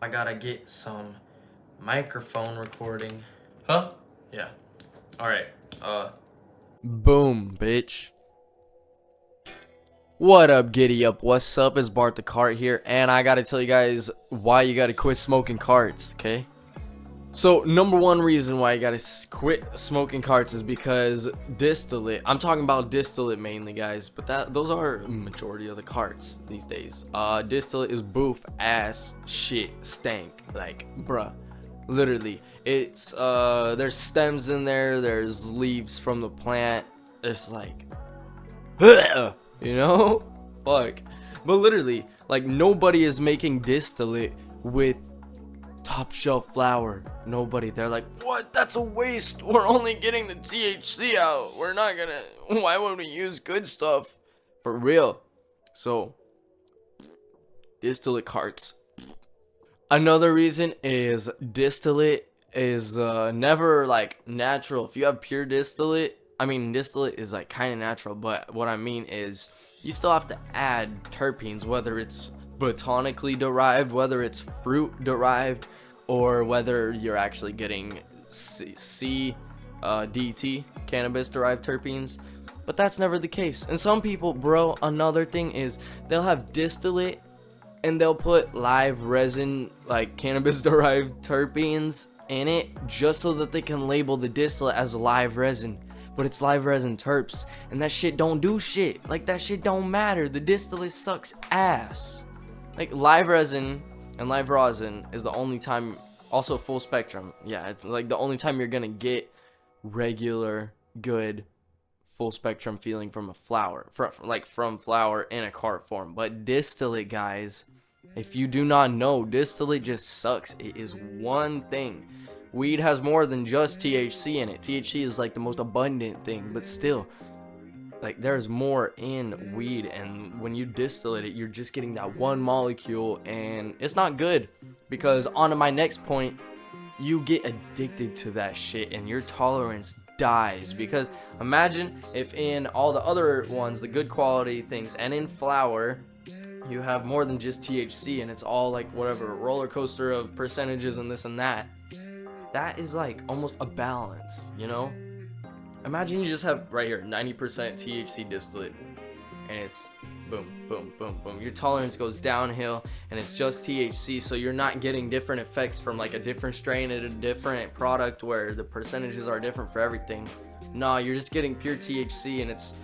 I gotta get some microphone recording. Huh? Yeah. Alright. Boom, bitch. What up, giddy up? What's up? It's Bart the Cart here, and I gotta tell you guys why you gotta quit smoking carts, okay? So, number one reason why you gotta quit smoking carts is because distillate. I'm talking about distillate mainly, guys, but those are majority of the carts these days. Distillate is boof ass shit stank, like, bruh. Literally, it's there's stems in there, there's leaves from the plant. It's like, you know, fuck. But literally, like, nobody is making distillate with top shelf flower. Nobody. They're like, what? That's a waste. We're only getting the THC out. We're not gonna. Why would we use good stuff? For real. So, distillate carts. Another reason is distillate is never like natural. If you have pure distillate, I mean, distillate is like kind of natural, but what I mean is you still have to add terpenes, whether it's botanically derived, whether it's fruit derived, or whether you're actually getting DT, cannabis derived terpenes. But that's never the case. And some people, bro, another thing is they'll have distillate and they'll put live resin, like cannabis derived terpenes in it, just so that they can label the distillate as live resin. But it's live resin terps, and that shit don't do shit. Like, that shit don't matter. The distillate sucks ass. Like, live resin and live rosin is the only time, also full spectrum. Yeah, it's like the only time you're gonna get regular, good, full spectrum feeling from a flower, from flower in a cart form. But distillate, guys, if you do not know, distillate just sucks. It is one thing. Weed has more than just THC in it. THC is like the most abundant thing, but still, like, there's more in weed, and when you distillate it, you're just getting that one molecule, and it's not good. Because on to my next point, you get addicted to that shit and your tolerance dies. Because imagine if in all the other ones, the good quality things, and in flower, you have more than just THC, and it's all like whatever roller coaster of percentages and this and that. That is like almost a balance, you know? Imagine you just have right here 90% THC distillate, and it's boom, boom, boom, boom. Your tolerance goes downhill, and it's just THC, so you're not getting different effects from like a different strain and a different product where the percentages are different for everything. No, you're just getting pure THC, and it's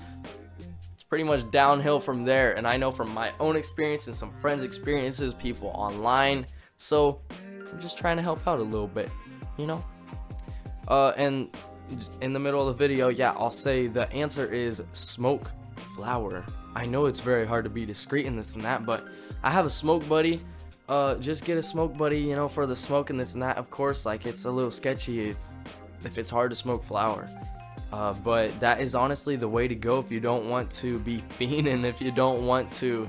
pretty much downhill from there. And I know from my own experience and some friends' experiences, people online. So I'm just trying to help out a little bit, you know? And in the middle of the video, yeah, I'll say the answer is smoke flower. I know it's very hard to be discreet in this and that, but I have a smoke buddy. Just get a smoke buddy, you know, for the smoke and this and that. Of course, like, it's a little sketchy if it's hard to smoke flower. But that is honestly the way to go if you don't want to be fiending, if you don't want to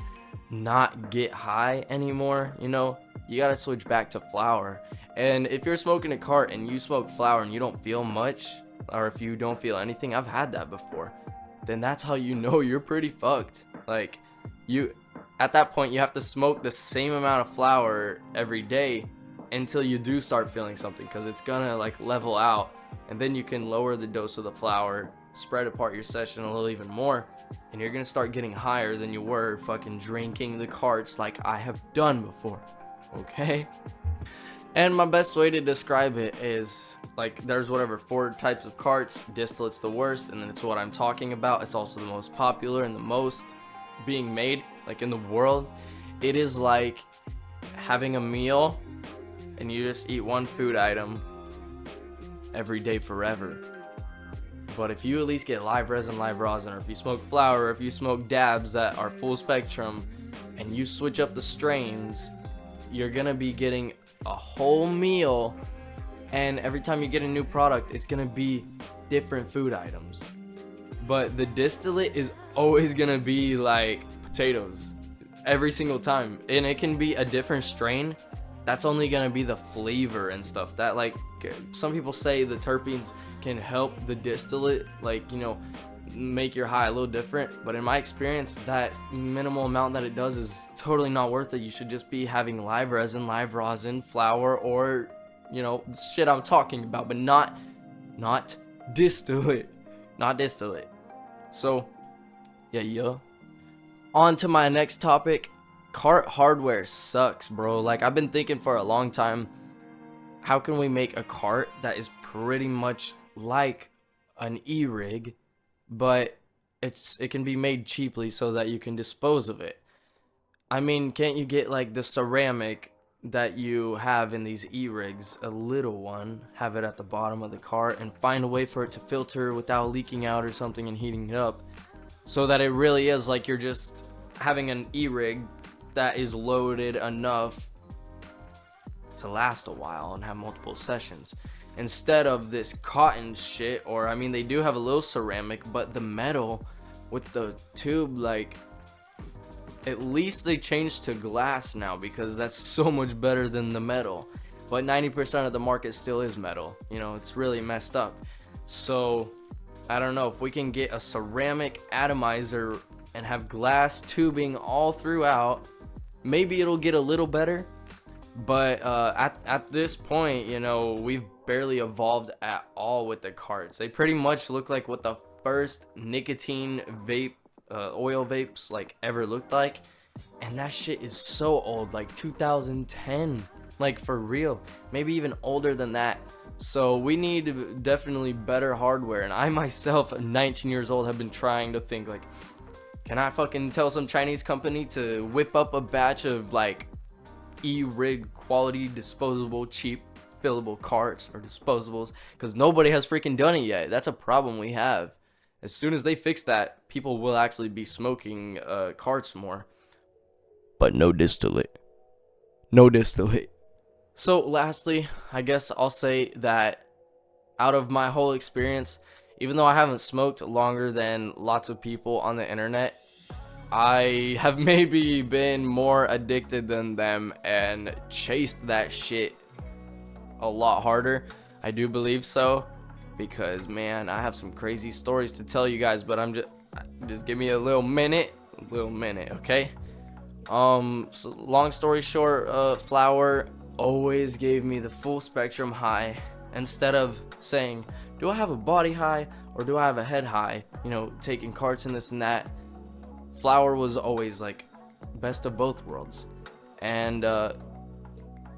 not get high anymore, you know, you gotta switch back to flower. And if you're smoking a cart and you smoke flower and you don't feel much, or if you don't feel anything, I've had that before, then that's how you know you're pretty fucked. Like, you, at that point, you have to smoke the same amount of flower every day until you do start feeling something, because it's gonna like level out. And then you can lower the dose of the flower, spread apart your session a little even more, and you're gonna start getting higher than you were fucking drinking the carts like I have done before, okay? And my best way to describe it is, like, there's whatever 4 types of carts. Distillate's the worst, and then it's what I'm talking about. It's also the most popular and the most being made, like, in the world. It is like having a meal and you just eat one food item every day forever. But if you at least get live resin, live rosin, or if you smoke flower, or if you smoke dabs that are full spectrum, and you switch up the strains, you're gonna be getting a whole meal, and every time you get a new product, it's gonna be different food items. But the distillate is always gonna be like potatoes every single time, and it can be a different strain. That's only gonna be the flavor and stuff. That, like, some people say the terpenes can help the distillate, like, you know, make your high a little different, but in my experience, that minimal amount that it does is totally not worth it. You should just be having live rosin, flour, or shit I'm talking about, but not distillate. Not distillate. So yeah. On to my next topic. Cart hardware sucks, bro. Like, I've been thinking for a long time, how can we make a cart that is pretty much like an e-rig, but it can be made cheaply so that you can dispose of it? I mean, can't you get like the ceramic that you have in these e-rigs, a little one, have it at the bottom of the cart, and find a way for it to filter without leaking out or something and heating it up, so that it really is like you're just having an e-rig that is loaded enough to last a while and have multiple sessions, instead of this cotton shit. Or I mean, they do have a little ceramic, but the metal with the tube, like, at least they changed to glass now, because that's so much better than the metal. But 90% of the market still is metal. It's really messed up. So I don't know if we can get a ceramic atomizer and have glass tubing all throughout. Maybe it'll get a little better, but at this point, we've barely evolved at all with the carts. They pretty much look like what the first nicotine vape, oil vapes like ever looked like, and that shit is so old, like 2010, like for real, maybe even older than that. So we need definitely better hardware, and I myself, 19 years old, have been trying to think like, can I fucking tell some Chinese company to whip up a batch of like e-rig quality disposable cheap fillable carts or disposables, because nobody has freaking done it yet. That's a problem we have. As soon as they fix that, people will actually be smoking carts more. But no distillate. So lastly, I guess I'll say that out of my whole experience, even though I haven't smoked longer than lots of people on the internet, I have maybe been more addicted than them and chased that shit a lot harder. I do believe so, because man, I have some crazy stories to tell you guys, but just give me a little minute, okay? So long story short, flour always gave me the full spectrum high. Instead of saying, do I have a body high or do I have a head high, taking carts and this and that, flour was always like best of both worlds. And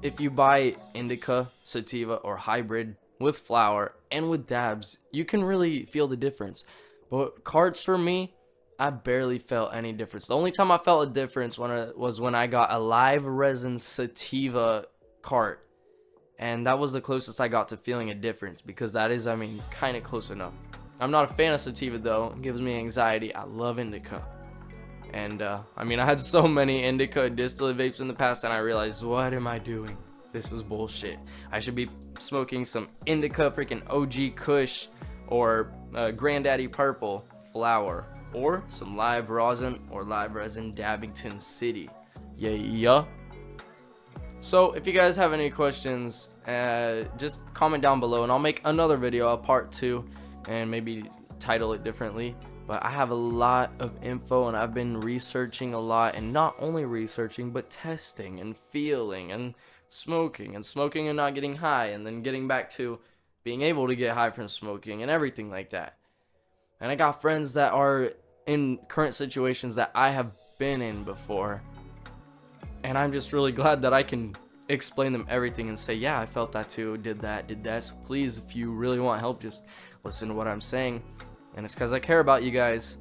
if you buy indica, sativa, or hybrid with flour and with dabs, you can really feel the difference. But carts, for me, I barely felt any difference. The only time I felt a difference was when I got a live resin sativa cart. And that was the closest I got to feeling a difference, because that is, kind of close enough. I'm not a fan of sativa though. It gives me anxiety. I love indica. And I had so many indica distillate vapes in the past, and I realized, what am I doing? This is bullshit. I should be smoking some indica freaking OG Kush or Granddaddy Purple flower, or some live rosin or live resin Dabbington City. Yeah. So if you guys have any questions, just comment down below, and I'll make another video, a part 2, and maybe title it differently. But I have a lot of info, and I've been researching a lot, and not only researching, but testing and feeling and smoking and not getting high, and then getting back to being able to get high from smoking and everything like that. And I got friends that are in current situations that I have been in before, and I'm just really glad that I can explain them everything and say, yeah, I felt that too, did that. So please, if you really want help, just listen to what I'm saying. And it's because I care about you guys,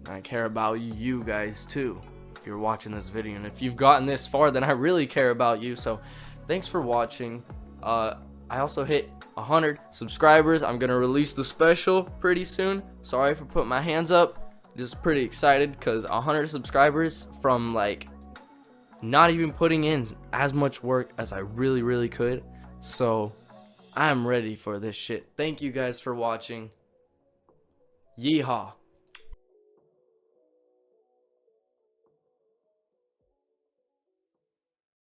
and I care about you guys too, if you're watching this video. And if you've gotten this far, then I really care about you. So thanks for watching. I also hit 100 subscribers. I'm gonna release the special pretty soon. Sorry for putting my hands up. Just pretty excited, because 100 subscribers from like not even putting in as much work as I really could. So I'm ready for this shit. Thank you guys for watching. Yeehaw.